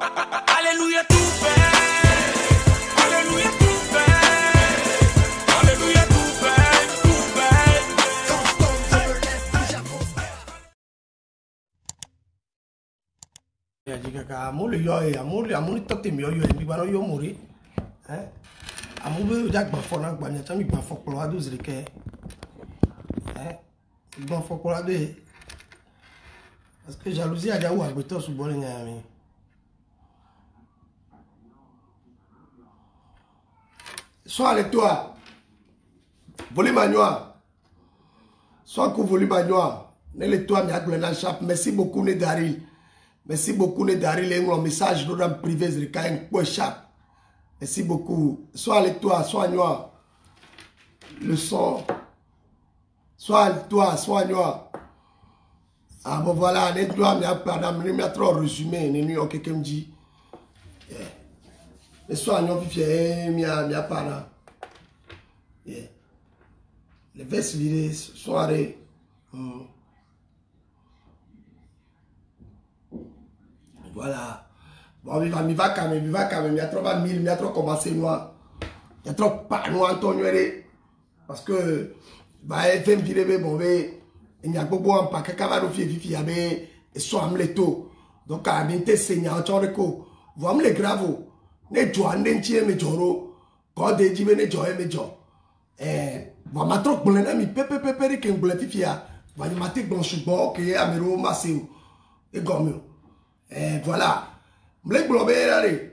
Alléluia tout fait. Alléluia tout fait. Alléluia tout fait. Tout fait. Ya jika ka amul yo amul tote mi yo mi ba no yo mori amul be jak ba fo na gba nya chami gba fo polo adu zrike gba fo polo adu parce que jalousie a ja wa gbeto su bo nya mi soit avec toi voler manioa soit que voler manioa ne le toi mi agle na chap merci beaucoup ne Daryl. Merci beaucoup, Daryl. Un message dans le privé, merci beaucoup. Soit avec toi, soit noir. Le son. Soit avec toi, soit noir. Ah bon voilà, les doigts, mais il trop résumé. Il y a quelqu'un me dit. Les soins, il y a pas. Les vestes, les soirées. Voilà. Bon, il va quand même, il y a trop de mille, il y a trop commencé noir. Il y a trop pas noir, Antonio. Parce que, bah, il fait me dire, bon, il y a beaucoup de paquet, camarade, il y a des soins, les taux. Donc, à minter, Seigneur, tu as le coup. Vous me les grave. Ne joie, ne tiens, mes joro. Quand des jibes, ne joie, mes jo. Bon, ma trop bon, ami, pepe, qui me blé, fifia. Va y mater bon, je suis bon, qui est à mes roues, massé. Et gomme. Voilà. M'lek blobé allez.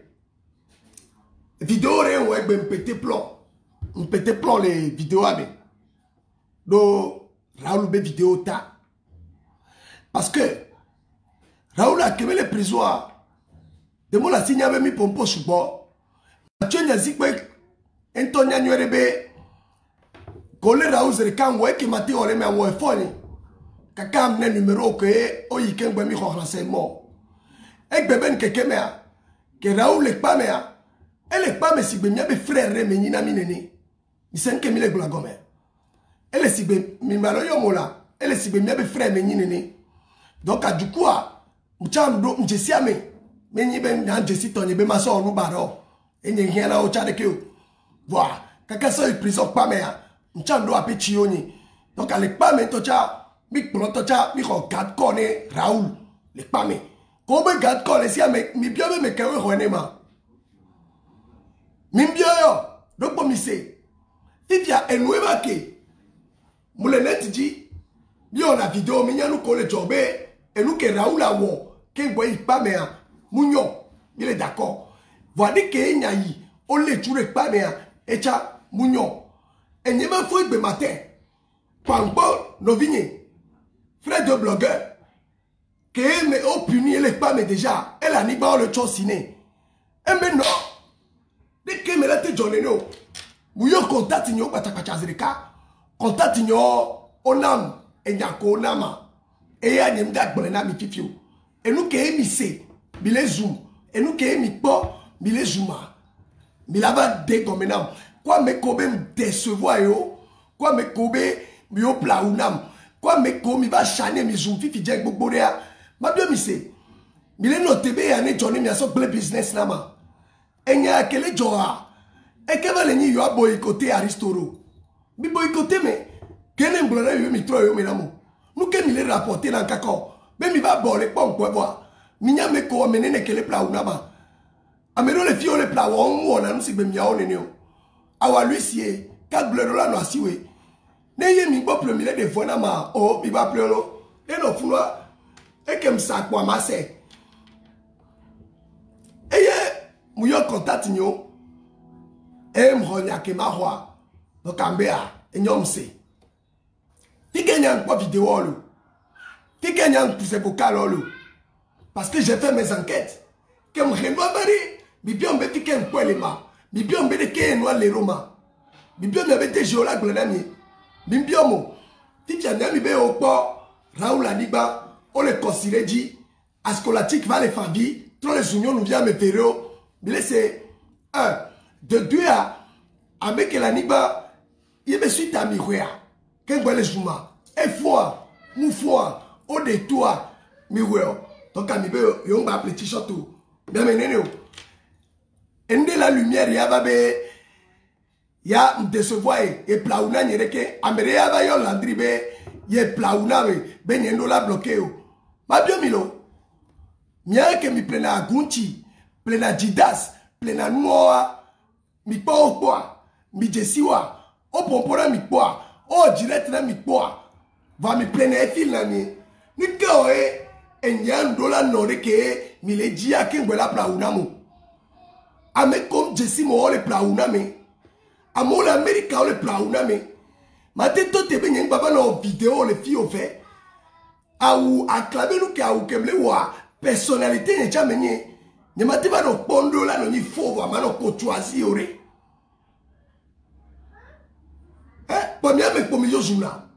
Vidéo ré ouais ben pété plan les vidéos avec. Do Raoul be vidéo ta. Parce que Raoul a kemé les prisons. De mon la signe avait mis pompo subo. Tu nya zikwe Antonia nyorebe. Kole Raoul zerikan ouais qui m'a olé mais ouais foni. Kaka amne numéro que o yiken gbe mi ko renseignement. Et bébé n'keke mea que Raoul est pas mea elle est pas mais si be miabe frère re menina minene ni sen ke mi le glagome elle est si be mi malo yo mola elle est si be miabe frère menine donc a du coup a mcham do mjesi ame menyi be na jesi tonye be maso onu baro enye hiana o chade ke o voilà kaka so prison pas mea mcham do ape chioni donc elle est pas mais to cha mi ploto cha mi ko gat kone Raoul le pas mais Kobe gad kole si ame mi bio me kewe honema. Mi bio yo donc bo mi se. Tifia enweba ke. Mule net di bio na vidéo mi nyanu kole jobe enu ke Raoul awo ke gbo ipa me a munyo. Il est d'accord. Voici que nya yi o le ture pa me a echa munyo. Enyema fo igbe matin. Pangbo novinye. Frère de blogueur. Que mais au puni les pas mais déjà elle a ni ba le chosiné et maintenant dès que me la te jonne no muyo contact nyo patapata zerika contact nyo onam enyako onama e ya nyem da gbole na mi fifio enu ke mi se mi le zoom enu ke mi po mi le zooma mi la va de domenam quoi me kobe me décevoir yo quoi me kobe mi o pla unam quoi me ko mi va chaner mi zoom fifi je gbogbo re ma bien mi se mi le noté be ya ne journée mi aso play business na ma enya kele joa e ke va le ni yo boycotté Aristoro mi boycotté me kene mblora yo mi tro yo mi na mo nu ke mi le rapporter na kako be mi va bolé pon ko voir mi nya me ko menene kele pla una ma amero le fio le pla wo na nu si be mi ya o nene o awa lui sie ka blero la no asiwe ne ye mi gbo premier de fo na ma o bi ba plero e no funwa et que me sac pour masser et muyo contact nyo e mhonya ke mahwa no kambea enyom se tikenya kwa vidéo lo tikenya pousse vocal lo parce que j'ai fait mes enquêtes que me rendo bari bi bien be tiken kwa lema bi bien be de ke no le roma bi bien be de jola glenami bi bien mo tikenya mi be opo Raoul Aniba on le considère dit ascolatique va les familles trop les unions nous vient me faire mais laissez un de deux à avec la niba il me suit à miroir qu'un bon les jouma et foi mou foi au détour miroir donc à mi be yo ba petit château Bien menene. Ende la lumière ya va be ya décevoir et plauna nyereke amere ya va yo landri be ye plauna be nyendo la bloqué o. Ma bien milo. Mia que mi plena Gunchi, plena Jidas, plena Noa, mi pa o quoi, mi jesiwa, o pompora mi quoi, o direct na mi quoi. Va mi plena fil na ni. Ni ka o enyan dola nore ke mi le dia ke ngwela plauna mo. Ame comme jesimo o le plauna me. Amo la America o le plauna me. Ma te to te be nyeng baba no vidéo le fi o fait. Au acclamer nous ke au kemle wa. Personnalité n'est jamais niée. Ne m'a dit pas de pondo là, non, il faut vraiment non courtoisie. Hein? Pour moi, mais pour moi, je joue là.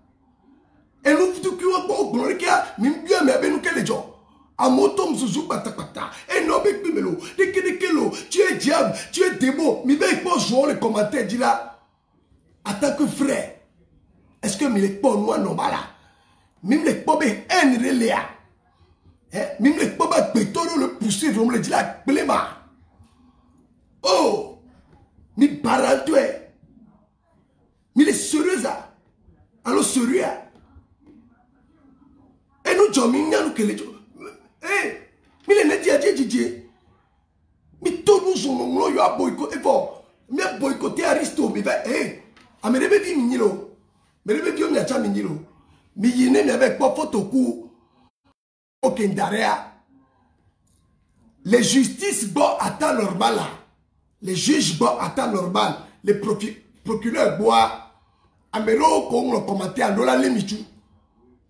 Et nous, tout qui est bon, on regarde, même bien, mais nous, quel est le à moto, nous jouons pata. Et non, mais puis, melo, tu es diable, tu es démon. Mais ben, pour jouer les commentaires, dit là, en tant que frère, est-ce que mes pas moi non là? Même les pas ben, un relais. Même les papas pétons le pousser, on me le dit là, pléma. Oh, mi barantoué. Mi les sérieux ça. Alors sérieux. Et nous jomins nous que les gens. Mi les net dit. Mi tout nous sommes nous yo boycott et bon. Mi boycotté Aristo mi va amerebe di minilo. Merebe di o mi acha minilo. Mi yine mi avec pas photo coup. Les justices bon à temps normal là. Les juges bon à temps normal. Les procureurs bois. Amelo comme le commentaire on doit l'emitu.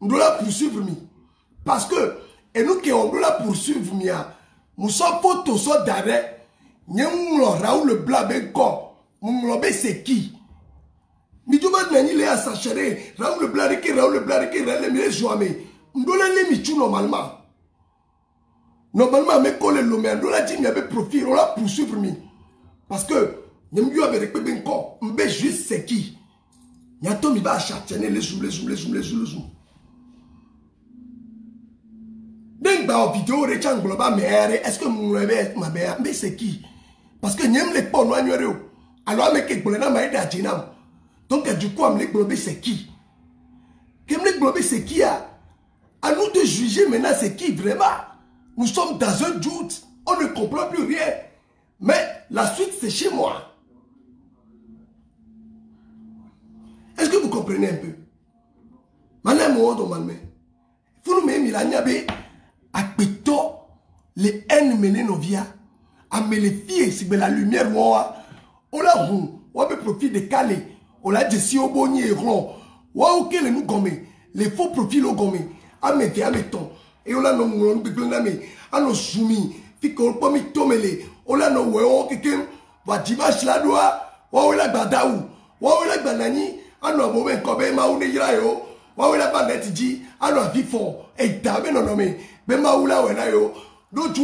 On doit poursuivre mi. Parce que et nous qui on doit poursuivre mi. Nous sommes photo so d'arrêt. Nous Raoul Blanc ben corps. Nous be c'est qui? Mi demande nani les assassiner. Raoul Blanc les jouer. On doit l'emitu normalement. Normalement, mais quand le lomé, on a dit qu'il y avait profil, on l'a poursuivre. Parce que, nous avons récupéré un corps, on veut juste c'est qui. Il y a tout qui va châtiner les zoom. Donc, dans la vidéo, est-ce que vous avez ma mère, mais c'est qui? Parce que nous avons les ports noirs. Alors, mais que vous avez dit à Djinam. Donc, du coup, on a c'est qui? C'est qui? À nous de juger maintenant, c'est qui vraiment? Nous sommes dans un doute. On ne comprend plus rien. Mais la suite, c'est chez moi. Est-ce que vous comprenez un peu? Madame, il faut nous mettre à péto les haines menées nos vies. À me les filles, si la lumière, on l'a on peut profiter de Calais. On l'a dit si au bonnier et rond. On a nous gommé. Les faux profils au gommé. À me faire mettons. Et on a nos on a soumis, on a mis tomele, on a nos wéo quelqu'un va dimanche la doigt, on a badaou, on a banani, on a mauvais comme maoune yayo, on a banetiji, on a vifon, et d'abord non nommé, ben maoula ou nayo, d'autres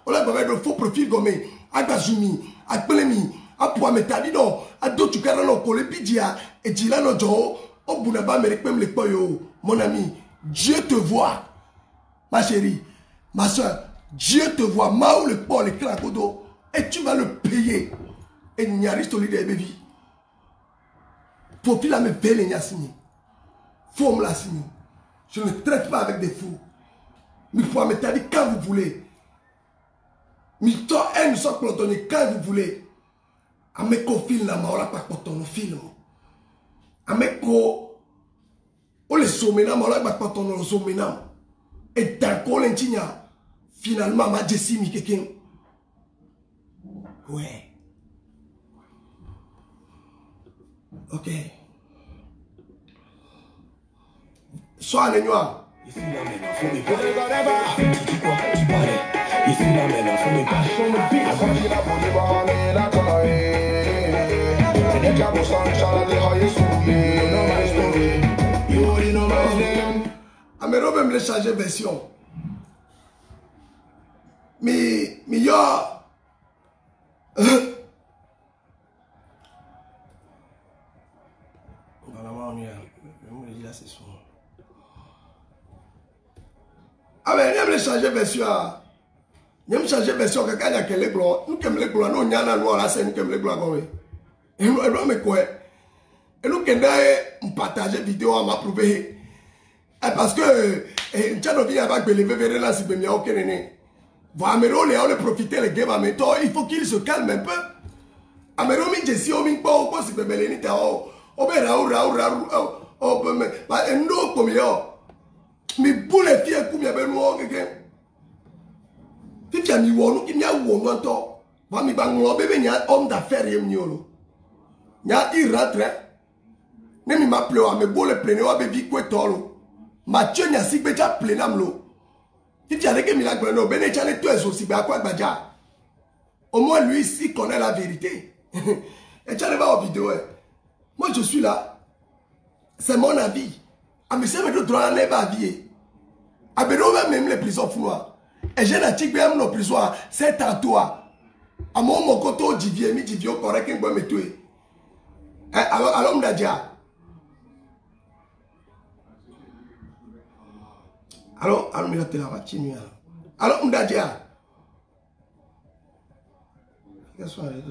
on a besoin de faux profil gommé, à gazumi, à pelemi, à poids métallinon, à d'autres carano colépidia, et dilano jo, au bout d'un bas même les poyo, mon ami, Dieu te voit. Ma chérie, ma soeur, Dieu te voit, Maou le port, le cracodo, et tu vas le payer. Et n'y a rien de baby. Faut qu'il a me belle et n'y a signé. Faut me la signer. Je ne traite pas avec des fous. Mais faut me dire quand vous voulez. Mais toi, elle nous sort plantonné quand vous voulez. A me ko film na ma, on pas plantonné film. A me ko, on le sommena, ma, on pas plantonné le sommena. Et d'un coup, finalement, ma Jessie mi quelqu'un. Ouais. Ok. Sois les noirs. Ici la mène, faut me parler. Tu dis quoi? Tu parlais. Ici la mène, faut me parler. Amero même les changer version. Mais yo. Ah ben, il les changer version. Nous changer version que quand il y a que les gloires, nous comme les gloires, nous n'y a pas noir là, c'est nous comme les gloires comme et nous me quoi et nous qui n'avons partagé vidéo à m'approuver parce que Tchano vient avec le lever là si bien ok néné. Voilà Amero les on le profiter les game en même temps, il faut qu'il se calme un peu. Amero mi Jesse o mi pas au si bien les nita o mais non comme yo mi boule fie comme ya ben no quelqu'un. Si tu as mis wonu qui m'a wonu anto, va mi banglo bébé nya homme d'affaires yem nyolo. Nya il rentre. Ne mi m'a pleu à me boule plein wa bébé quoi tolo. Mathieu nya si beja plein amlo. Si tu as que mi la greno bene chale toi aussi ba quoi baja. Au moins lui ici connaît la vérité. Et tu allais voir en vidéo. Moi je suis là. C'est mon avis. Ah mais c'est votre droit n'est pas vie. Ah mais même les prisons founois. Et j'ai la tigre même nos prisons, c'est à toi. À mon côté, je dis correct que me tuer. Alors, on a déjà. Alors, on a déjà. Alors, on a déjà. Qu'est-ce qu'on a dit?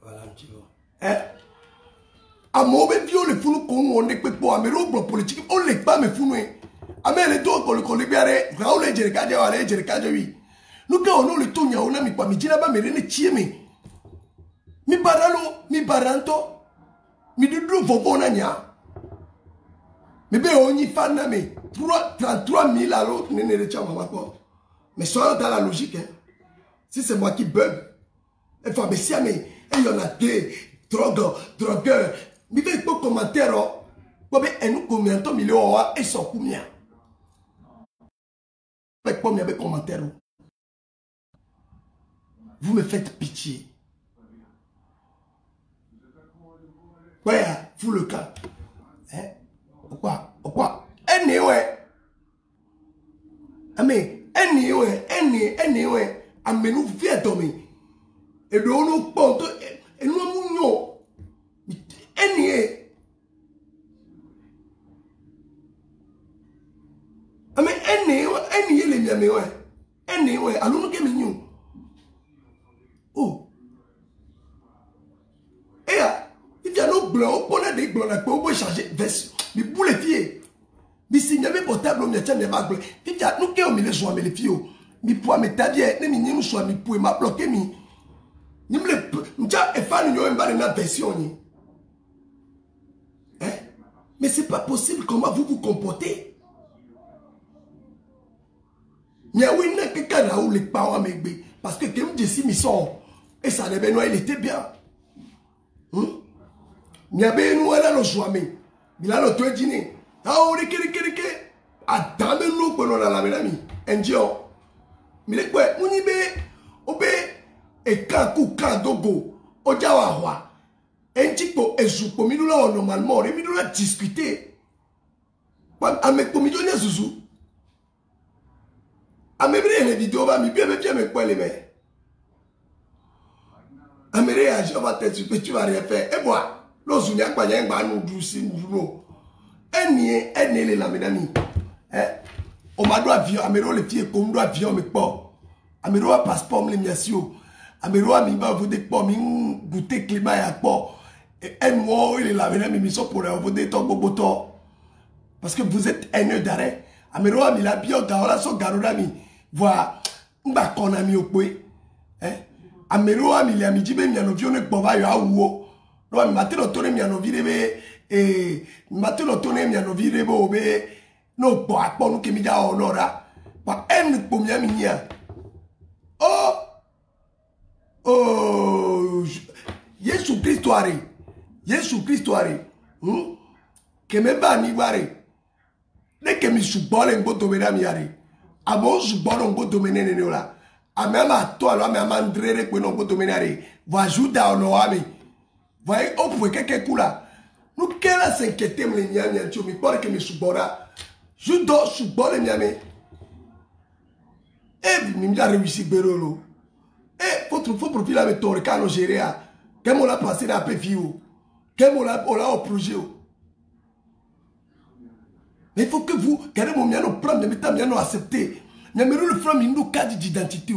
Voilà un petit peu. A mauvais vieux le fou qu'on on est pour améliorer politique on les pas me fou amé les deux qu'on les biare Raoul et Jerika oui nous quand on le tourne on a mis pas mi dira pas me ne tieme mi baralo mi baranto mi dudu vovo na nya mi be oni fana me 33 000 alors ne ne chama ma quoi mais soyons dans la logique hein. Si c'est moi qui bug il faut baisser mais il y en a deux drogueurs mais il faut commentaire et nous combien de millions et sont combien avec combien de commentaires vous me faites pitié ouais vous le cas hein pourquoi anyway amenu via dormir et de nous porte et nous mounio eni les miami ouais allons nous que mignon oh et il y a nos blancs on a des blancs là on peut changer veste mais pour les filles mais si n'y portable on y a tiens pas blanc il y a nous que on met les joints mais les filles mi pour me tadia ne mi nous soit mi pour m'a bloqué mi ni me m'ja e fan yo mba na version ni hein mais c'est pas possible comment vous vous comportez ni a oui na que Raoul les parents megbe parce que comme je suis mission et ça devait nous il était bien ni a ben nous là le joie mais il a le toi dîner ah on est que attends nous pour la mi endio mais les quoi on y be obé et quand dogo ojawa un petit peu ezupo mi dula normalement mi dula discuter avec pour mi donner zuzu amébrer les vidéos va mi bien me quoi les mais améré a je va te tu vas rien faire et moi lo zunya kwa nya ngba nu du si nulo eni les la mesdames hein on m'a doit avion améro les pieds comme doit avion me pas améro passeport me les miasio Amero mi va vous dire pour mi goûter climat et apport et un mois il est là mesdames mi sont pour vous dire ton boboto parce que vous êtes haineux d'arrêt Amero mi la bio gaola so garola mi voir mba kona mi okwe hein Amero mi la mi jibe mi anovio ne bova yo awo no mi matelo tone mi anovire be e matelo tone mi anovire be obe no bo apo no ke mi ja onora pa en po mi nia oh Yesu Kristo are que me va ni bare de que mi subole en boto mena mi are amo subole en boto mena ne ola amama to alo amama ndrere pe no boto mena are va ajuda ono ami va opwe keke kula nu kela s'inquiéter me nyami ancho mi pare que mi subora judo subole nyame e mi a réussi berolo Eh, votre faux profil là, mais torre, quand on gère, qu'est-ce qu'on a passé dans la PFIO? Qu'est-ce qu'on a au projet? Mais il faut que vous, regardez mon miano, prendre, mettez miano accepter. Mais le frère, il nous cadre d'identité.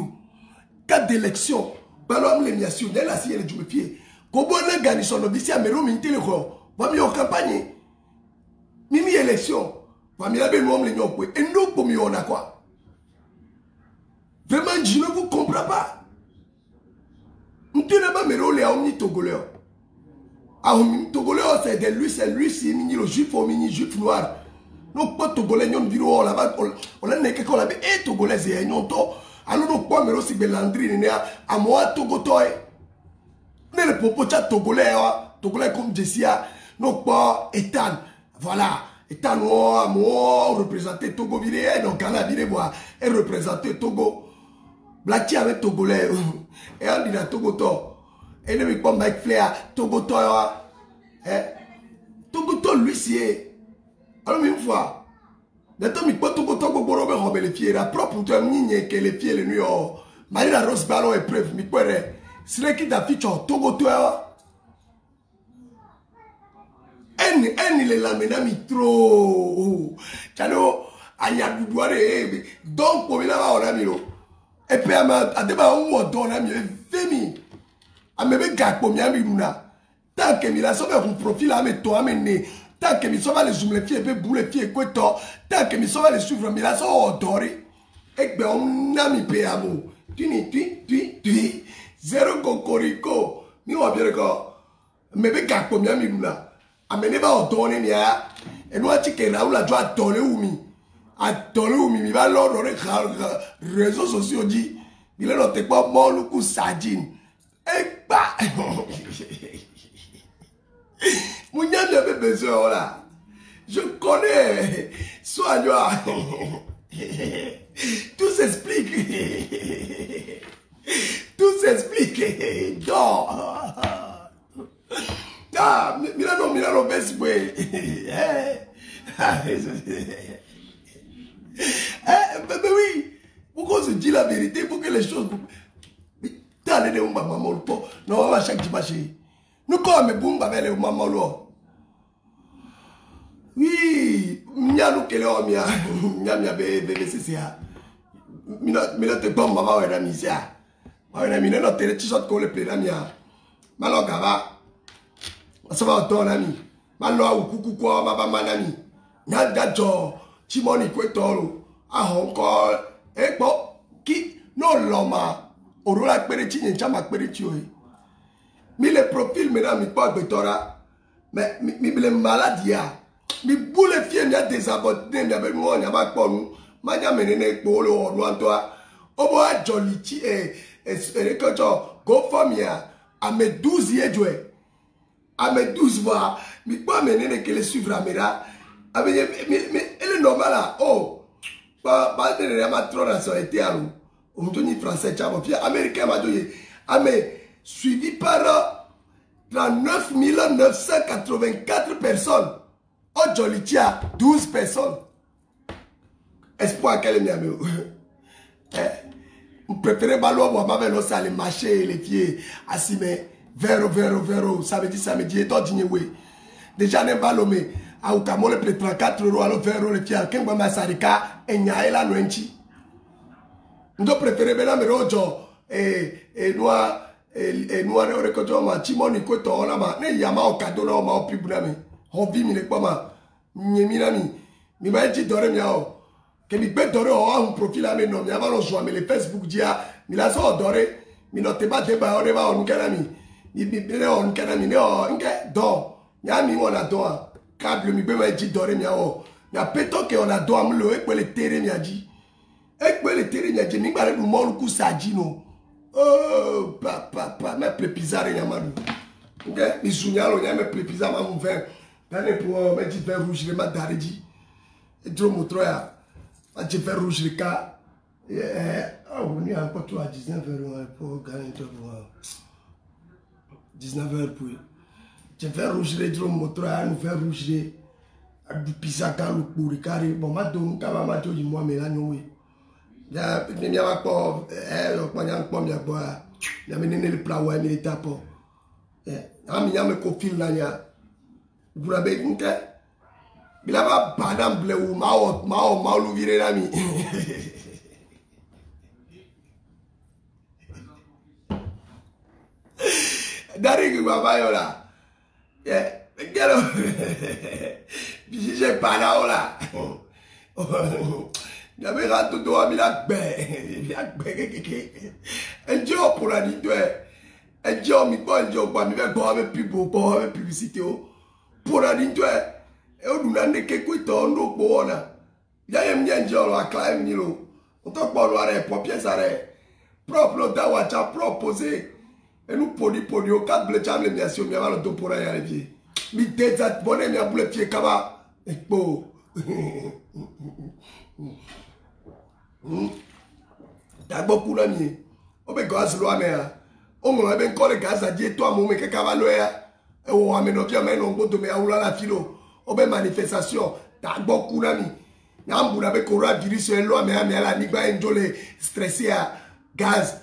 Cadre d'élection. Ballon l'émission, il y a la scie, je me fie. Quand on a gagné son obéissance, mais on minté le corps. On va en campagne. Mimi élection. On va mettre le nom, les noms. Et nous, pour mieux, on a quoi? Vraiment, je ne vous comprends pas. Nous ne pas me rôler à omni togolais. À omni togolais, c'est lui, c'est mini le juif, au mini juif noir. Non, pas togolais, non, viro, là-bas, on a n'est que qu'on avait, et togolais, c'est non, to. Alors, non, pas me rôler, Belandri, à moi, togotoy. Mais le popo, togolais, togolais comme Jessia, non, pas, Ethan. Voilà. Ethan, moi, représenté Togo, viré, donc, Ghana, viré, moi, et représenté Togo. Blackie avec togolais. Et on dit à Togoto. Et ne me pas Mike Flair, Togoto. Togoto, lui, c'est. Alors, une fois. Maintenant, il faut Togoto, Gogo, les pieds. La propre, tu as mis que les pieds, les nuits. Marie la Rose Ballon est preuve. Mais quoi, c'est là qui t'a fait Togoto. Il est là, maintenant, il trop. Chano, Anya Doudouare. Donc, pour là, on a mis. Et puis, à débat, on a donné un fémi. À me gars pour miami luna. Tant que mi la sauve un profil à me toi amené. Tant que mi sauve les zoom les pieds, et boule les pieds, quoi toi. Tant que mi sauve les suivre, mi la sauve doré. Et bien, on a mis paix amour. Tu. Zéro cocorico. Mi va bien encore. Me gars pour miami luna. Amenez va donner mia. Et nous, tu que là où la joie donner ou mi. A tolu où mi va l'ordre les réseaux sociaux dit il est noté pas mon loup sardine et bah mon ami avait besoin là je connais sois-toi tout s'explique non ah Milano best way mais oui, pourquoi on se dit la vérité pour que les choses. T'as les maman non, on va chaque dimanche. Nous, quand on boum avec les mamans, oui, mia nous qu'elle est mia bébé, c'est ça. Mina te bombe, maman, elle a mis ça. On a mis notre télé, tu sortes qu'on le plaît, la mia. Malo Gava, ça va ton ami. Malo, coucou, quoi, ma ami. Nada, jo. Timoni Kwetoro, à Hong Kong, et bon, qui, non, l'homme, au rôle à Pérétine et Chama Pérétioé. Mais les profils, mesdames, mi pas Betora, mais les maladies, mi boule fier, mi a désabonné, mi a besoin, mi a pas pour nous, ma n'y a mené pour le roi, toi, au bois Joliti et que tu go for me, à mes 12 yeux, à mes 12 mois, mi pas mené que les suivre à Mera. Ah mais elle est normale là. Oh, pas de la trop nationalité à nous. On dit français, tu as américain m'a dit. Ah mais suivi par 39 984 personnes. Oh Jolitia, 12 personnes. Espoir qu'elle est mieux. Vous préférez ballon moi ma vélo ça les marcher les pieds assis mais véro samedi et toi dîner oui. Déjà ne ballon mais a ukamole pre 34 € alors vers le pied kengba masarika enyaela noenchi ndo préféré bela merojo noa ne rekojo ma timoni kweto na ma ne yama o kado na ma o pibuna mi hobi mi le pama nyemi na mi ba ji dore mi ao ke mi be dore o un profil ame no mi ava lo so ame le Facebook dia mi la so dore mi no te ba deba o deba on kana mi le on kana mi ne o nge do nyami wona do câble mi bema dit doré mi ao ya peto que on a do am lo e pe le terre mi a dit e pe le terre mi a dit mi ba le mo lu ku saji no oh papa me plépizare ya manu okay mi sunyalo ya me plépizare ma mon frère dane pour me dit faire rouge le ma daredi e dro motro ya a dit faire rouge le ka oh on est encore toi à 19h pour gagner toi pour 19h pour je fais rouge les drones moto à nous faire rouge du pizza carlo pour carré bon ma donne quand ma moi mais là non oui ya mi a pas on a pas bien boire Il a mené le plat, ouais, il était à port. Il a mis le fil là. Vous avez dit que il a pas badam bleu ou mao l'ouvrir l'ami. Dari que papa yo là. Quel puis j'ai pas là. Il avait raté tout à la un jour pour la nuit, un jour, mi pas un jour, pas mi va boire avec plus beau, boire avec publicité. Pour la nuit, et on nous a dit que quoi t'en nous pour on a. Il y a un bien jour à clair nilo. On t'a pas le arrêt, pour pièce arrêt. Propre d'awacha proposé. Et nous podi au cadre bleu cham les nations, mais avant le dos pour aller à l'évier. Mi tête ça bonne mi a boule pied kaba. Et po. T'as beaucoup d'amis. On peut gaz loin mais on m'a bien collé gaz à dire toi mon mec cavaloya. Et on a mené bien mais on peut tomber à oula la philo. On peut manifestation. T'as beaucoup d'amis. N'am vous avez courage diri sur loi mais la ni ba enjolé stressé à gaz.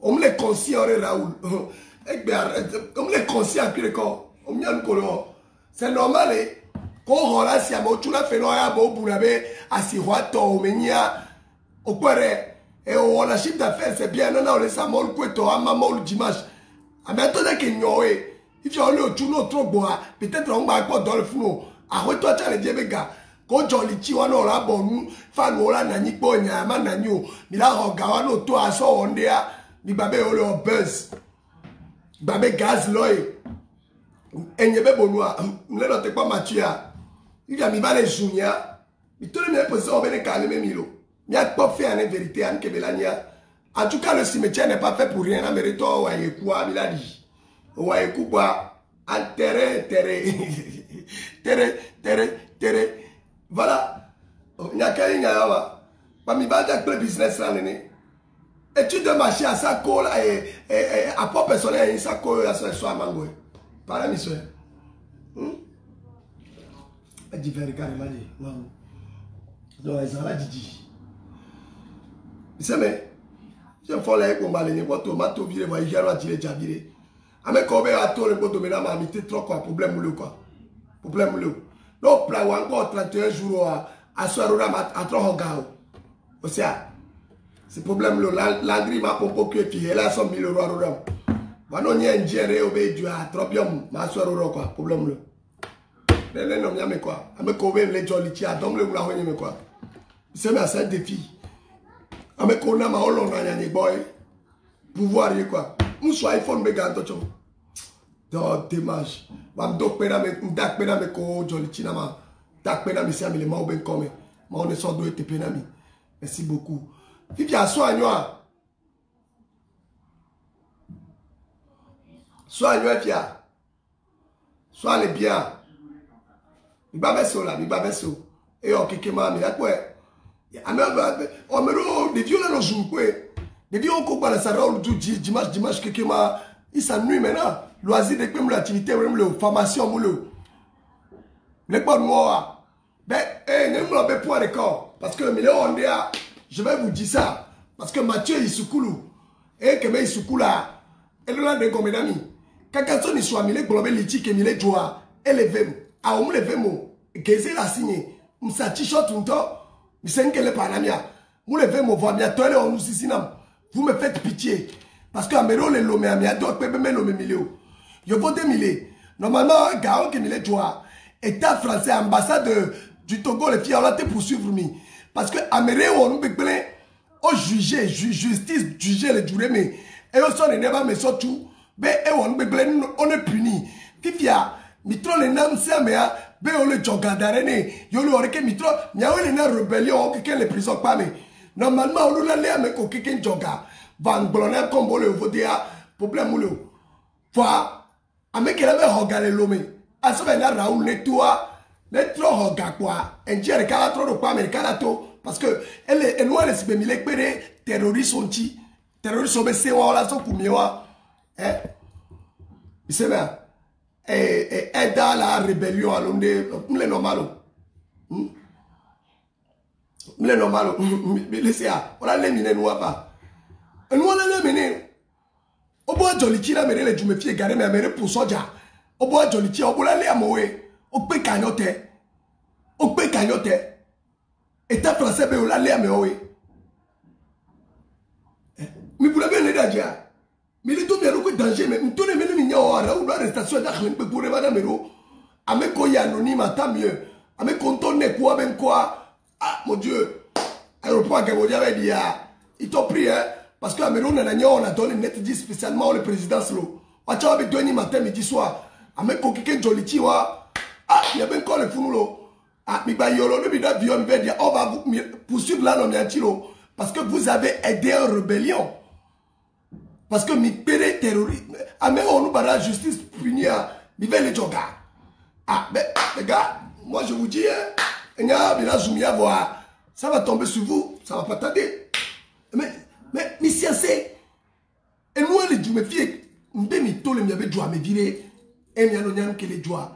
On me les conscient Raoul. On me les conscient puis le corps. On me colon. C'est normal eh. Quand on a si amo tu la fait noya bo vous avez assis to omenia. Au père et on a chiffre d'affaires c'est bien non on laisse à mol kweto à mamol dimanche. À bientôt que nyoé. Il faut aller au tuno trop bois. Peut-être on va pas dans le fou. À toi tu as les débega. Quand joli ti wana la bonu fan wala nani po nyama nanyo. Mila rogawa no to aso ondea. Ni babe ole o buzz. Babe gaz loy. Enyebe bonua. Mle no te pas matua. Il y a mi bale junya. Mi tout le monde pose au bene calme milo. Mi a pas fait en vérité en kebelania. En tout cas le cimetière n'est pas fait pour rien. Mérito wa yekua mi l'a dit. Wa yekua enterré terre. Voilà. Il y a quelqu'un qui a pas mis bas de business là néné. Et tu dois marcher à sa colle et à pas personnel sa colle à ce soir mango. Par la mission. Et dit faire carrément dit. Non. Non, ils ont la dit. Tu sais mais je fais les combat les tomate viré va y aller tirer jabiré. Avec combien à tout le monde maintenant m'a mis trop quoi problème ou quoi. Problème ou non, plan encore 31 jours à soir à 3 gars. Aussi, c'est problème là. L'angri m'a pour que tu es là 100 000 euros à Rodam. Maintenant, il y a un géré au bédu à 3 biens, ma soeur au quoi. Problème là. Les noms, il y a quoi. Avec combien les jolies à donc le moulin, il y a quoi. C'est ma seule défi. Avec on a ma holland, il y a des boys. Pouvoir, il y a quoi. Moussou iPhone, mais gars, donc, dommage. M'dak pena me ko joli chinama. Dak pena me si amile ma oben comme. Ma on est sans doute pena mi. Merci beaucoup. Vivi a soignoa. Soignoa pia. Sois les bien. Mi ba beso la, mi ba beso. Et on kekema mi la quoi. On me ro de violents no jour quoi. De violents ko ba la sarol du dimanche kekema. Il s'ennuie maintenant. Loisir de comme l'activité, même la formation, le bon moi. Ben, ne me l'avez pas d'accord. Parce que, je vais vous dire ça. Parce que Mathieu Isoukoulou, et que Isoukoulou là, elle l'a de comme ami. Quand il soit mis, il y a des que il joie, elle est vemme. Ah, on me lève mot. Que c'est la signé. Msa t-shirt un temps, mais c'est qu'elle est pas la mienne. Vous levez mon voix, bien, toi, on nous ici, vous me faites pitié. Parce que Améro, les lomé, à mienne, donc, peut me milieu. Je vote Milé. Normalement, un gars qui Milé doit. État français, ambassade du Togo, les filles, on a été poursuivre. Parce que Améré, on nous béclé, on juge, justice, juger les jurés, mais, et on s'en est pas, mais surtout, mais, on nous béclé, on est puni. Fifia, mitro les nam c'est mais, ben, on le joga d'arène, yo le oreke mitro, n'y a eu une rébellion, quelqu'un les prisons pas, mais, normalement, on nous l'a l'air, mais quelqu'un joga, van blonner comme on le vote, problème ou le. Voilà. Avec elle avait regardé l'homme. À ce moment-là, Raoul nettoie. Les trop regarde quoi. Un dieu de trop de quoi, mais parce que elle est loin de se mettre les terroristes sont qui. Terroristes sont baissés, on l'a son coumioa. Hein? C'est bien. Et dans la rébellion, à l'onde, on est normal. On est normal. Mais laissez-la. On a les minés, nous pas. Et nous, on a les minés. Obo jolichi na mere le jume fie gare me mere pour soja. Obo jolichi obo la le amowe. Okpe kanyote. Okpe kanyote. État français be la le amowe. Mi vous l'avez l'air déjà. Mais les deux méros que danger mais tout les mêmes mignons ou la restation d'accueil peut pour les méros. Ame ko ya anonyme tant mieux. Ame contourner quoi ben quoi. Ah mon Dieu. Aéroport que vous avez dit il t'a pris hein parce que Améron on a donné net dit spécialement le président Slo. Wacha avec deux matin midi soir. Ame ko kike joliti wa. Ah il y a ben quoi le foulo. Ah mi ba yolo le bida vieux me dire on va vous poursuivre là non miantilo parce que vous avez aidé en rébellion. Parce que mi péré terrorisme. Ame on nous barra justice punir mi veut les joga. Ah ben les gars, moi je vous dis ça va tomber sur vous, ça va pas tarder. Mais si c'est et nous les du me fie ndemi to le mi avait joie me dire et mi anonyan que les joie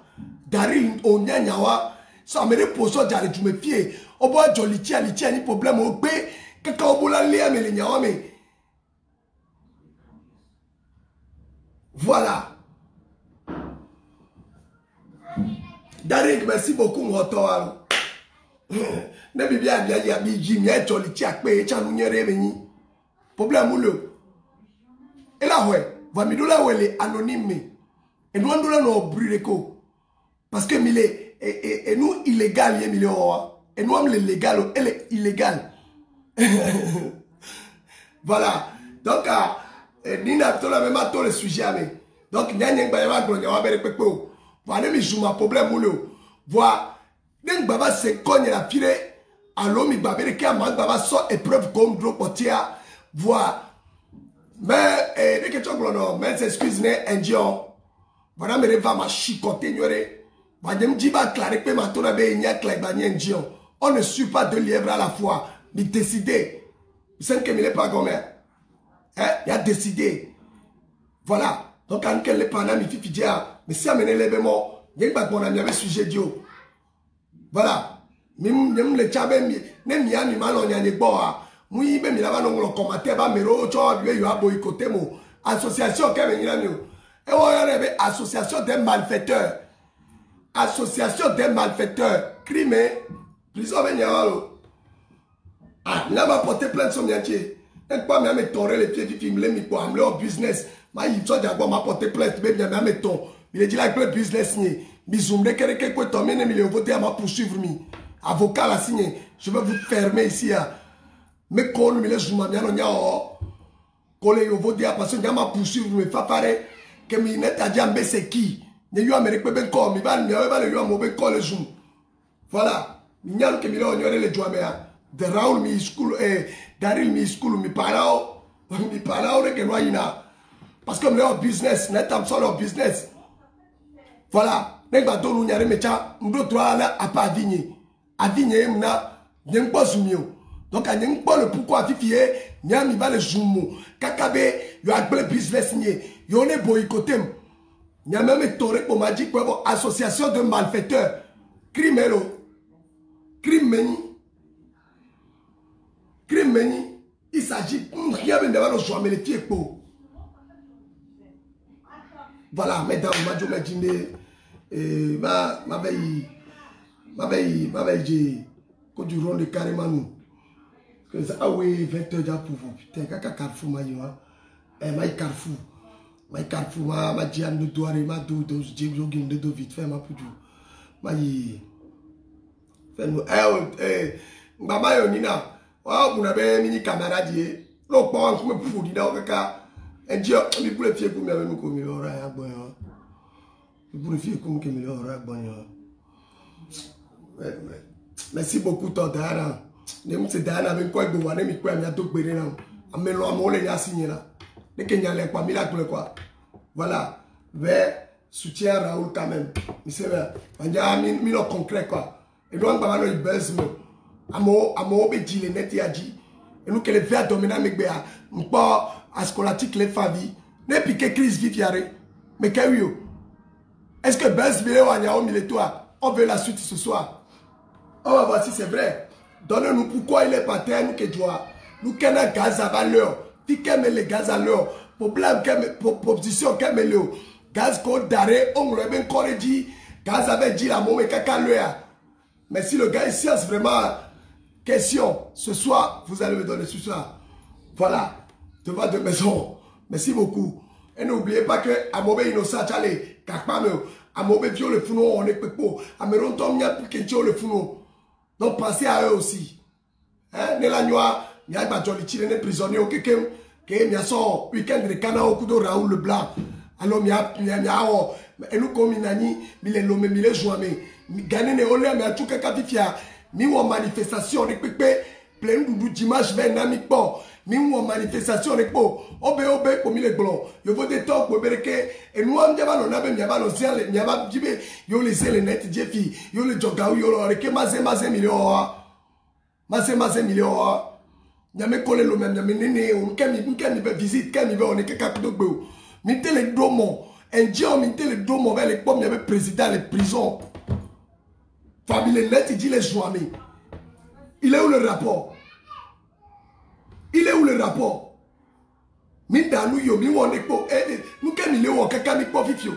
Daril onyanyawa ça me reposo jare du me fie obo jolichi alichi ani problème o gbe kaka obola le me le nyawa me. Voilà. Darik, merci beaucoup, mon toal. Ne bi bien bien bi jimi e joli ti ape chanu nyere beni. Problème le. Et là ouais, va mi dola wele anonyme. Et nous on no brûler ko. Parce que mi le et nous illégal mi le et nous le légal elle est illégal. Voilà. Donc Nina to la même to le sujet mais. Donc nyanye gba ya gbo nyawa bere pepe. Voilà mi joue ma problème ou le voir den baba se cogne la file allo mi babere ki amag baba so épreuve comme gros potia voir mais dès que tu non mais excuse ne endio voilà me va ma chicoter nyore va dem di ba clarer pe ma to na be nya clair ba endio on ne suit pas deux lièvres à la fois mi décider c'est que mi n'est pas gomme il a décidé voilà donc quand elle est pas na mi fifi dia mais si amener les bémol il pas bon ami avec sujet dio voilà même le chabe ne mi ami malo nya ne gbo a mu yi be mi la ba no lo commentaire ba mero cho lui yo boycotter mo association ke me nyina mi o e wo yo rebe association des malfaiteurs crime prison be nya lo ah la ba porter plainte sur miantier et pas me torer les pieds du film le mi ko am le business ma yi so ja ma porter plainte be bien me ton il dit là que le business ni bisumde kere ko to mene mi le voter à ma poursuivre mi avocat la signé je vais vous fermer ici mais ko mi le zuma bien nya o ko le yo voter parce que ma poursuivre me fa pare que mi net a jambe c'est qui ne yo amérique pe ben ko mi ba le yo mo ben ko le zoom voilà nyal que mi le onyore le joame de Raoul mi school Daril mi school mi parao que no ina parce que le business net am solo business. Voilà, n'est pas tout nous n'y a remettra, nous trois là à pas vigner mna n'y pas zoomio. Donc à n'y pas le pourquoi fifier, n'y a mi va le zoomo. Kakabe, yo a le business n'y, yo ne boycotté. N'y a même toré pour magic pour association de malfaiteurs, crime meni. Il s'agit rien même d'avoir le choix mais les pieds pour. Voilà, mesdames, ma dîner ma veille, j'ai quand du rond de carrément nous. Ah oui, 20 heures déjà pour vous. Putain, caca carrefour, ma yoa. Carrefour, ma diane de doigt, ma dos, j'ai jogging de dos vite, fait ma poudre. Ma yi. Fais-nous, maman yonina. Oh, vous n'avez mini camarade, l'eau pas encore me pour dire, caca. Et Dieu, il peut le faire pour me comme il aura un bon. Il peut le faire comme il aura un bon. Merci beaucoup, Todara. Ne c'est Dana avec quoi il doit aller, mais quoi il y a d'autres bénévoles. Amène-le à mon les signé là. Dès qu'il y a les quoi, miracle quoi. Voilà. Mais soutien Raoul quand même. Mais c'est vrai. Il y a un minute concret quoi. Et donc, il baisse. Amo obédi les net et a dit. Et nous que les verts dominants me béa. M'pas. Ascolatique les familles ne piqué crise viviare mais qu'est-ce est-ce que Benz Mille Wanyao Mille-toi on veut la suite ce soir on va voir si c'est vrai donne-nous pourquoi il est pas terre nous que doit nous qu'un gaz à valeur piqué mais les gaz à l'heure problème proposition qu'elle met le gaz qu'on d'arrêt on le bien corrigé dit gaz avait dit la môme et caca le mais si le gars est science vraiment question ce soir vous allez me donner ce soir voilà devant de maison merci beaucoup et n'oubliez pas que à môme innocent allez kakpa me à môme viol le founo on est pepo à me rentrer mia pour que le founo donc pensez à eux aussi hein ne la noix il y a pas joli tiré les prisonniers au quelqu'un que mia son week-end de Cana au coup de Raoul Leblanc alors mia et nous comme inani mille lomé mille joamé gagner ne olé mais tout cas fia mi ou manifestation ne pepe plein de dimanche 20 nami po mi ou manifestation ne po obe pour mille blanc yo vote temps pour bereke et nous on diaba non abe miaba non ziale miaba jibe yo les net jefi yo le joga yo le reke maze million Nyame kole lo même nyame nene on kemi be visite kemi be on est quelque de gbe mi tele domo endio mi tele domo vers les pommes nyame président les prisons famille net dit les joamis il est où le rapport mi danu yo mi won ekpo nous kemi le won kaka mi po fifio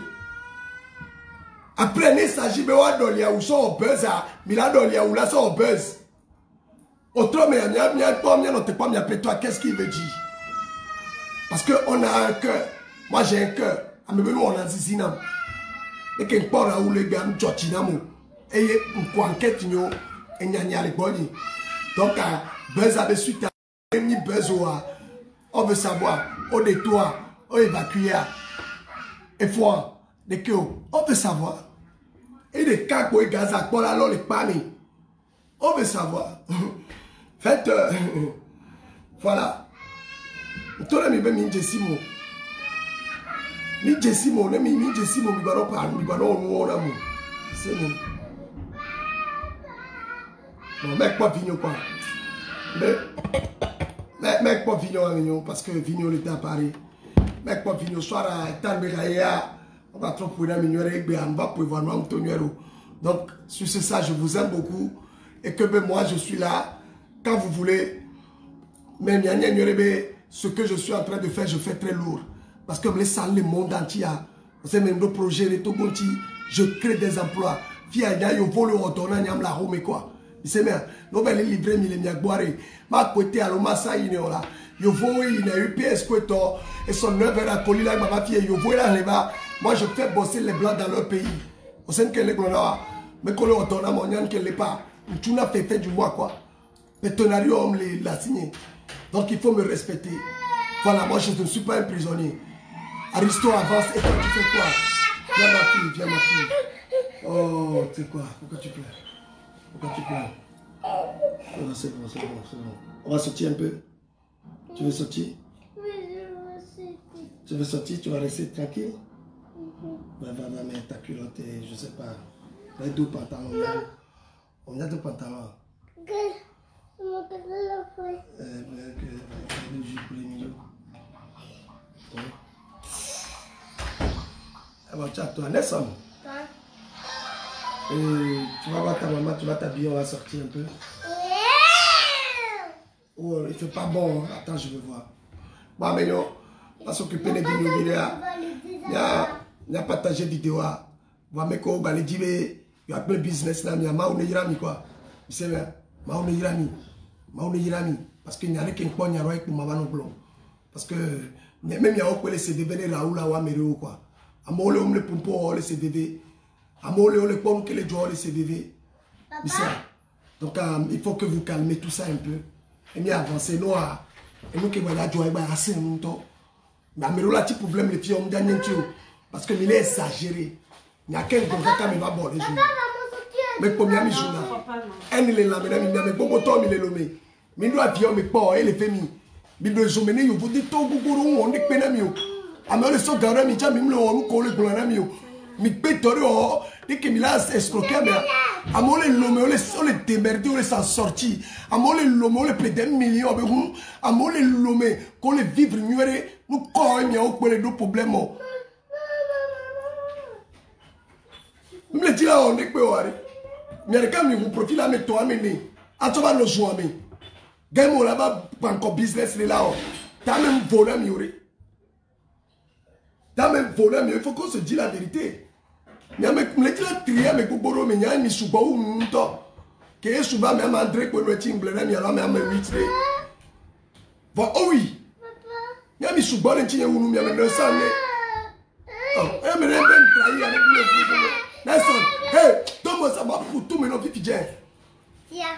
après ne s'agit be wa dolia ou so buzz mi la dolia ou la so buzz autrement, qu'est-ce qu'il veut dire? Parce qu'on a un cœur. Moi, j'ai un cœur. On a un zinam. Et qu'il y a un gars qui et une enquête, et il y a les bonnes. Donc, buzz avec suite à buzz, on veut savoir, au détour, au évacuer, et foi, de que on veut savoir. Et les cas où les gaz à quoi alors les panis, on veut savoir. Faites, voilà. Tout le monde mi jesimo, mi jesimo, mi baro pa, mi baro nous on a mou. C'est bon. Non, mec pas vigno quoi. Mec pas vigno parce que vigno était à Paris. Mec pas vigno soir à Tanbegaya, on va trop pour la mignonne et on va pour voir nous Antonio. Donc sur ça, je vous aime beaucoup et que moi je suis là. Quand vous voulez, mais ce que je suis en train de faire, je fais très lourd. Parce que le monde entier, c'est même le projet, je crée des emplois. Fia, yo vole retourner nyam la home quoi. C'est bien. Nous allons livrer mille miagboire. Ma côté à l'omassa là. Yo vole il a UPS quoi et son 9 heures à coller là ma fille yo vole là là. Moi je fais bosser les blancs dans leur pays. Au sein que les blancs là, mais qu'on le retourne à mon yan qu'elle n'est pas. Tu n'as fait du mois quoi. Pétonarium l'a signé. Donc il faut me respecter. Voilà, moi je ne suis pas un prisonnier. Aristo avance et toi tu fais quoi? Viens ma fille. Oh, tu sais quoi? Pourquoi tu pleures? Oh, c'est bon. On va sortir un peu. Tu veux sortir? Oui, je veux sortir. Tu veux sortir? Tu vas rester tranquille? Va, mais ta culotte, je sais pas. Les deux pantalons. On a deux pantalons. Toi, Nelson. Tu vas voir ta maman, tu vas t'habiller, on va sortir un peu. Oh, il fait pas bon. Attends, je vais voir. Bon, mais non, on va s'occuper des vidéos. Il y a partagé vidéo. On va mettre au il y a plein de business là, mais il y a Maoune quoi. C'est bien. Maoune Yirami. Parce qu'il n'y a rien qui pour maman non blanc. Parce que même il y a autre les CDV Raoul ou Amérique quoi. Amole on le pompo les CDV. Amole on le pompe que les joueurs les CDV. Donc il faut que vous calmez tout ça un peu. Et bien avancer nous et nous qui voilà jouer assez longtemps. Mais Amérique là petit problème les filles on gagne parce que il est exagéré. Il y a quelqu'un qui va bon les jours. Mais pour moi, je suis là. Elle est là, mais pour moi, il est là. Mais nous avons mis pas, elle est famille. Mais nous avons mis, vous dites, tout le monde, on est pénal. Alors, les gens qui ont mis, ils ont collé pour la mieux. Mais pétore, dès que Mila escroqué, on les démerdé, on les s'en sorti. On les plaidé 1 million, on les lomé, qu'on les vivre mieux, nous corps, il y a aucun problème. Nous les disons là, on est quoi? Mais quand vous profilez à mettre toi, mais à toi, nous jouons. Gagne là-bas, encore business là. T'as même volé, mieux. Dans mes volets, il faut qu'on se dise la vérité. Mais me dit la trier, mais pour mais il y a une souba ou un temps. Que est souba, mais André, pour le timbre, mais il y a la même 8. Oh oui. Il y a mis souba, et il y a un peu de sang. Oh, elle me répète, trahir avec le Nelson, hey, donne-moi ça pour tout, mais non, Fidji. Yeah.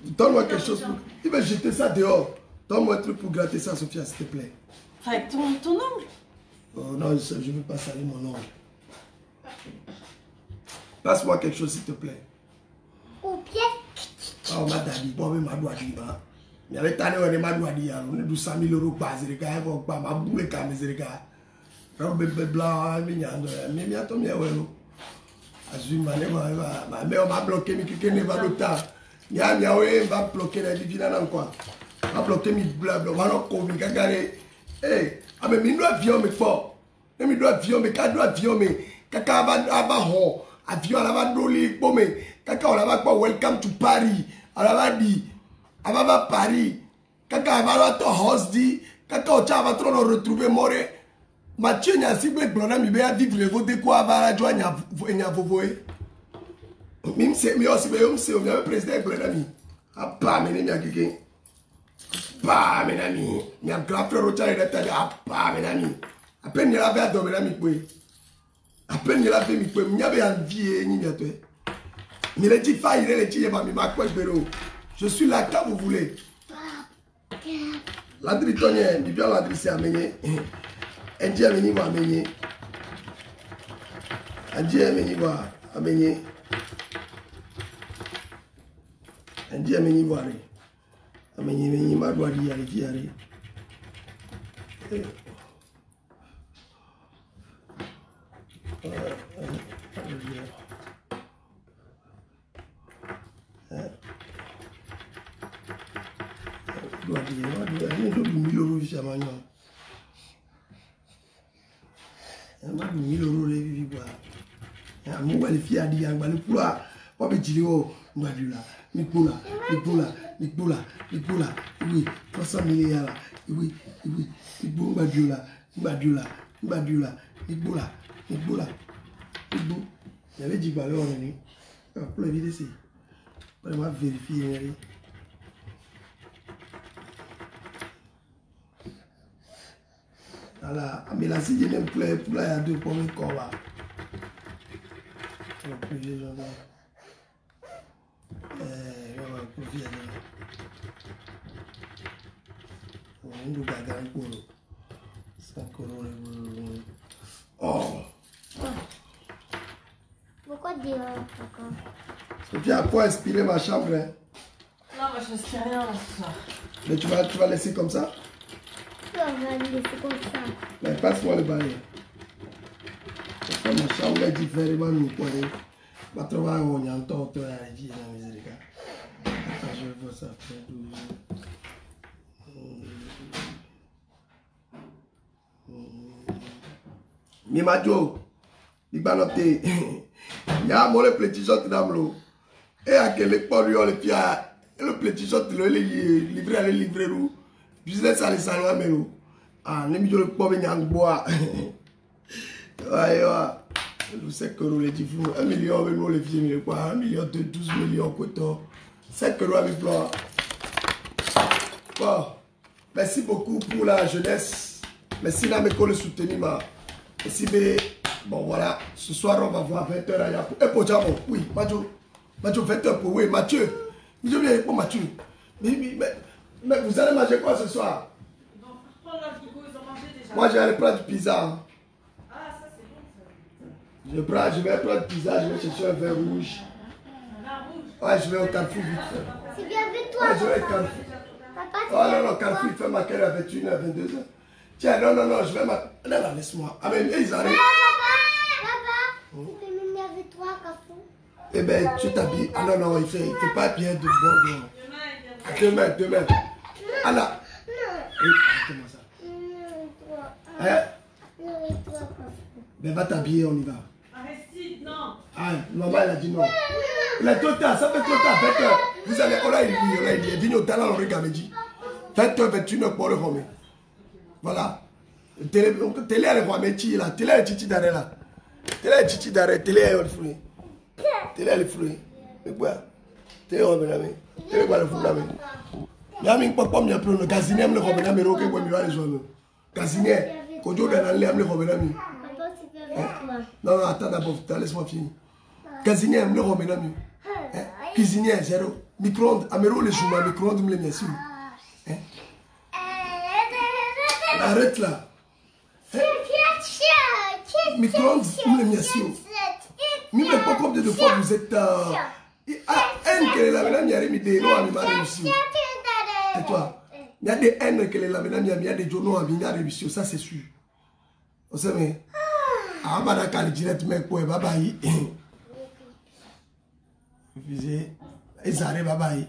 Donne-moi quelque chose. Il va jeter ça dehors. Donne-moi un truc pour gratter ça, Sophia, s'il te plaît. Avec ton ongle? Oh non, je ne veux pas salir mon ongle. Passe-moi quelque chose, s'il te plaît. Au pied. Oh, madame, bon, mais ma doigt dit, il y avait tanné, on est ma doigt dit, on est 200 000 € par zéro, il faut pas ma boule, quand même, zéro. Un bébé blanc, mais il y a un peu de temps. Ma mère m'a bloqué, mais quelqu'un ne va pas le temps. Il y a un va bloquer la vie dans quoi. Va bloquer mes blablabla, va leur commis, cagaré. Eh, ah, mais il doit vieux, mais fort. Il doit vieux, mais quand il doit vieux, mais caca va ho, avion à la va drôler, pommé, caca on va pas welcome to Paris, à la va dit, à va Paris, caca va ton house dit, caca on va trop nous retrouver mort. Mathieu n'a si bien blonde, mais bien vivre le vote quoi va la joie n'a vovoé. Même c'est mais aussi bien c'est on a un président blonde. Ah pas mais n'a quelqu'un. Pas mes amis, n'a grand frère au tchad et ah pas mes amis. À peine il avait dormi ami quoi. À peine il avait mis quoi, il y avait envie ni toi. Mais les petits failles les petits va mi ma quoi je suis là quand vous voulez. L'André Tonien, il vient l'André c'est amené. Andy ameni wa amenye. Andy ameni wa amenye. Andy ameni wa re. Amenye ma doit dire aller fiare. Doit dire, il doit 1000 € jamais. Ma 1000 € les vivre. Moi, les filles à dire, le poids, on peut dire, oh, Madula, Nicola, oui, 300 milliards, oui, Madula, Nicola. J'avais dit, bah, on est, pour la vie d'essai. Vraiment vérifier. Voilà, mais là, si je n'aime plus, il y a 2 pommes de corps là. On va plus les gens là. On va plus les gens là. On va gagner pour 5 €. Oh! Pourquoi dire encore? Tu as quoi inspirer ma chambre? Hein? Non, moi je n'inspire rien là ce soir. Mais tu vas laisser comme ça? On va laisser comme ça. Mais passe-moi le balai. Ma chambre est différemment nous pouvons. Ma trouver on y entend tout la vie dans mes égards. Attends, je vais voir ça après 12 Mimajo, il va noter. Il y a mon petit shot d'amlo. Et à quel époque lui on le pia. Et le petit shot le livré à le livrer où. Business à les salons mais où. Ah, les millions de pauvres n'y en bois. Ouais, vous savez que les diffus, 1 million, nous les filles, quoi, 1 million de 12 millions, coton. 5 € avec toi. Bon, merci beaucoup pour la jeunesse. Merci d'être le soutenir. Merci, bon voilà, ce soir on va voir 20 h à Yapo. Et pour Djabo, oui, Mathieu, 20 h pour, oui, Mathieu. Je viens pour Mathieu. Mais vous allez manger quoi ce soir? Moi, je vais prendre du pizza. Ah, ça c'est bon ça. Je vais prendre du pizza, je vais chercher un verre rouge. Ouais, je vais au Carrefour vite fait. C'est bien avec toi. Ouais, je vais au Carrefour. Papa, Oh non, non, Carrefour, il fait ma carrière à 21 h, 22 h. Tiens, non, je vais ma... Non, laisse-moi. Ah, mais ils arrivent. Papa, tu peux m'aimer avec toi, Carrefour? Eh ben, tu t'habilles. Ah non, il fait pas bien de bon. Demain. Anna. Oui, comment ça? Hein? Ben, va t'habiller, on y va. Arrête, non. Ah, maman, elle a dit non. Il est trop tard, ça fait trop tard, 20 h. Vous allez, on a il est venu au talent, on regarde, il dit. 20 h, 21 h pour le remettre. Voilà. Télé, elle est quoi, mais qui là? Télé, elle est chichi d'arrêt là. Télé, elle est chichi d'arrêt. Télé, elle est fruit. Télé, elle est fruit. Mais quoi? Télé, elle est fruit. Télé, elle est fruit. Yami papa mi appelle le casinier me le robena me roke bomi va les jeunes. Casinier, kojo dans l'air me le robena mi. Papa, tu peux avec moi. Non, non, attends d'abord, laisse-moi finir. Casinier me le robena mi. Cuisinier, zéro. Micro-ondes, amero le jouma, micro-ondes me le bien sûr. Arrête là. Micro-ondes me le bien sûr. Mais pas combien de fois vous êtes haine que la madame y a remis des noms à mi réussi. Et toi, il y a des haines que la madame y a des journaux à mi réussi, ça c'est sûr. Vous savez, ah bah d'accord, direct mais quoi, bye bye. Vous visez, ils arrivent bye bye.